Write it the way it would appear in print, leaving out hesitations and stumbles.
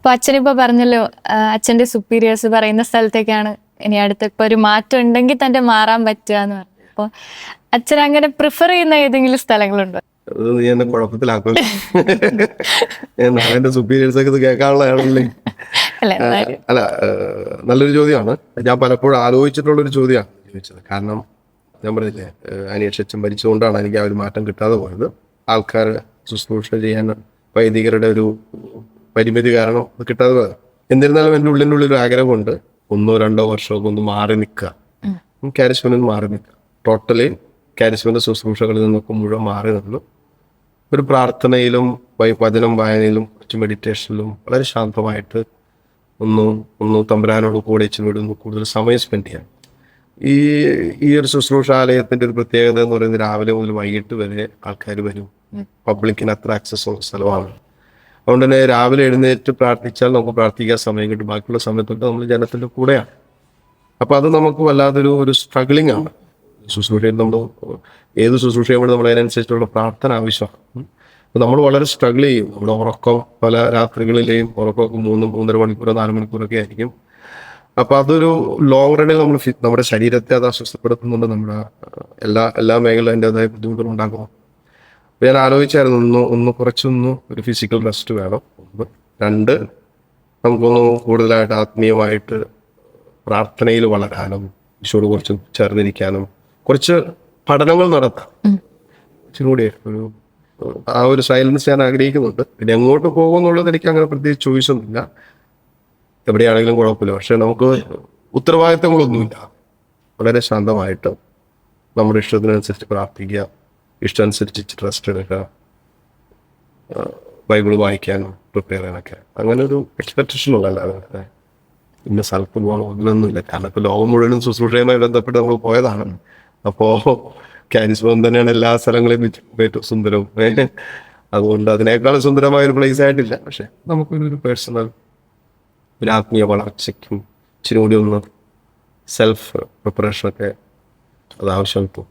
അപ്പൊ അച്ഛനിപ്പോ പറഞ്ഞല്ലോ, അച്ഛന്റെ സുപ്പീരിയേഴ്സ് പറയുന്ന സ്ഥലത്തേക്കാണ് ഇനി അടുത്ത് ഇപ്പൊ ഒരു മാറ്റം ഉണ്ടെങ്കിൽ തന്നെ മാറാൻ പറ്റുക എന്ന് പറഞ്ഞു. അപ്പൊ അച്ഛൻ അങ്ങനെ പ്രിഫർ ചെയ്യുന്ന ഏതെങ്കിലും സ്ഥലങ്ങളുണ്ടോ? അത് നീ എന്നെ കുഴപ്പത്തിലാക്കും. എന്റെ സുപ്പീരിയേഴ്സ് ഒക്കെ ഇത് കേൾക്കാനുള്ളതാണല്ലേ. അല്ല, നല്ലൊരു ചോദ്യമാണ്. ഞാൻ പലപ്പോഴും ആലോചിച്ചിട്ടുള്ളൊരു ചോദ്യമാണ് ചോദിച്ചത്. കാരണം ഞാൻ പറഞ്ഞില്ലേ, അനിയക്ഷച്ചൻ ഭരിച്ചുകൊണ്ടാണ് എനിക്ക് ആ ഒരു മാറ്റം കിട്ടാതെ പോയത്. ആൾക്കാർ ശുശ്രൂഷ ചെയ്യാൻ വൈദികരുടെ ഒരു പരിമിതി കാരണം അത് കിട്ടാതെ പോയത്. എന്നിരുന്നാലും എൻ്റെ ഉള്ളിൻ്റെ ഉള്ളിൽ ഒരു ആഗ്രഹമുണ്ട്, 1-2 വർഷമൊക്കെ ഒന്ന് മാറി നിൽക്കുക, കാരിസ്മയിൽ നിന്ന് മാറി നിൽക്കുക. ടോട്ടലി കാരിസ്മയുടെ ശുശ്രൂഷകളിൽ നിന്നൊക്കെ മുഴുവൻ മാറി നിന്നു ഒരു പ്രാർത്ഥനയിലും വചനം വായനയിലും കുറച്ച് മെഡിറ്റേഷനിലും വളരെ ശാന്തമായിട്ട് ഒന്ന് തമ്പുരാനോട് കൂടെ ഇച്ചിരി കൂടുതൽ സമയം സ്പെൻഡ് ചെയ്യാം. ഈ ഒരു ശുശ്രൂഷാലയത്തിൻ്റെ ഒരു പ്രത്യേകത എന്ന് പറയുന്നത് രാവിലെ മുതൽ വൈകിട്ട് വരെ ആൾക്കാർ വരും. പബ്ലിക്കിന് അത്ര ആക്സസ് ഉള്ള സ്ഥലമാണ്. അതുകൊണ്ട് തന്നെ രാവിലെ എഴുന്നേറ്റ് പ്രാർത്ഥിച്ചാൽ നമുക്ക് പ്രാർത്ഥിക്കാൻ സമയം കിട്ടും. ബാക്കിയുള്ള സമയത്തൊക്കെ നമ്മൾ ജനത്തിൻ്റെ കൂടെയാണ്. അപ്പോൾ അത് നമുക്ക് വല്ലാതൊരു സ്ട്രഗ്ലിംഗ് ആണ്. ശുശ്രൂഷയിൽ നമ്മൾ ഏത് ശുശ്രൂഷ ചെയ്യുമ്പോഴും നമ്മൾ അതിനനുസരിച്ചുള്ള പ്രാർത്ഥന ആവശ്യമാണ്. അപ്പോൾ നമ്മൾ വളരെ സ്ട്രഗിൾ ചെയ്യും. നമ്മുടെ ഉറക്കം പല രാത്രികളിലെയും ഉറക്കമൊക്കെ 3-3.5 മണിക്കൂർ 4 മണിക്കൂറൊക്കെ ആയിരിക്കും. അപ്പോൾ അതൊരു ലോങ് റണ്ണിൽ നമ്മുടെ ശരീരത്തെ അത് അസ്വസ്ഥപ്പെടുത്തുന്നുണ്ട്. നമ്മുടെ എല്ലാ മേഖലയും അതിൻ്റെതായ ബുദ്ധിമുട്ടുകൾ ഉണ്ടാക്കും. അപ്പോൾ ഞാൻ ആലോചിച്ചായിരുന്നു, കുറച്ചൊന്ന് ഒരു ഫിസിക്കൽ റെസ്റ്റ് വേണം. 2, നമുക്കൊന്ന് കൂടുതലായിട്ട് ആത്മീയമായിട്ട് പ്രാർത്ഥനയിൽ വളരാനും ഈശോട് കുറച്ച് ചേർന്നിരിക്കാനും കുറച്ച് പഠനങ്ങൾ നടത്താം. ഇച്ചിരി കൂടി ആ ഒരു സൈലൻസ് ഞാൻ ആഗ്രഹിക്കുന്നുണ്ട്. പിന്നെ എങ്ങോട്ട് പോകുമെന്നുള്ളത് എനിക്ക് അങ്ങനെ പ്രത്യേകിച്ച് ചോയ്സ് ഒന്നുമില്ല. എവിടെയാണെങ്കിലും കുഴപ്പമില്ല. പക്ഷെ നമുക്ക് ഉത്തരവാദിത്തങ്ങളൊന്നുമില്ല. വളരെ ശാന്തമായിട്ട് നമ്മുടെ ഇഷ്ടത്തിനനുസരിച്ച് പ്രാർത്ഥിക്കുക, ഇഷ്ടമനുസരിച്ച് റെസ്റ്റ് എടുക്കുക, ബൈബിൾ വായിക്കാനും പ്രിപ്പയർ ചെയ്യാനൊക്കെ അങ്ങനെ ഒരു എക്സ്പെക്ടേഷൻ ഉള്ളതല്ല. ഇന്ന സ്ഥലത്ത് പോകണം അങ്ങനൊന്നുമില്ല. കാരണം ഇപ്പോൾ ലോകം മുഴുവനും ശുശ്രൂഷയുമായി ബന്ധപ്പെട്ട് നമ്മൾ പോയതാണ്. അപ്പോൾ കാരിസ്മം തന്നെയാണ് എല്ലാ സ്ഥലങ്ങളെയും ഏറ്റവും സുന്ദരവും. അതുകൊണ്ട് അതിനേക്കാളും സുന്ദരമായ ഒരു പ്ലേസ് ആയിട്ടില്ല. പക്ഷെ നമുക്കൊരു പേഴ്സണൽ ഒരു ആത്മീയ വളർച്ചയ്ക്കും ഇച്ചിരി കൂടി ഒന്ന് സെൽഫ് പ്രിപ്പറേഷനൊക്കെ അത് ആവശ്യമാണ് ഇപ്പോൾ.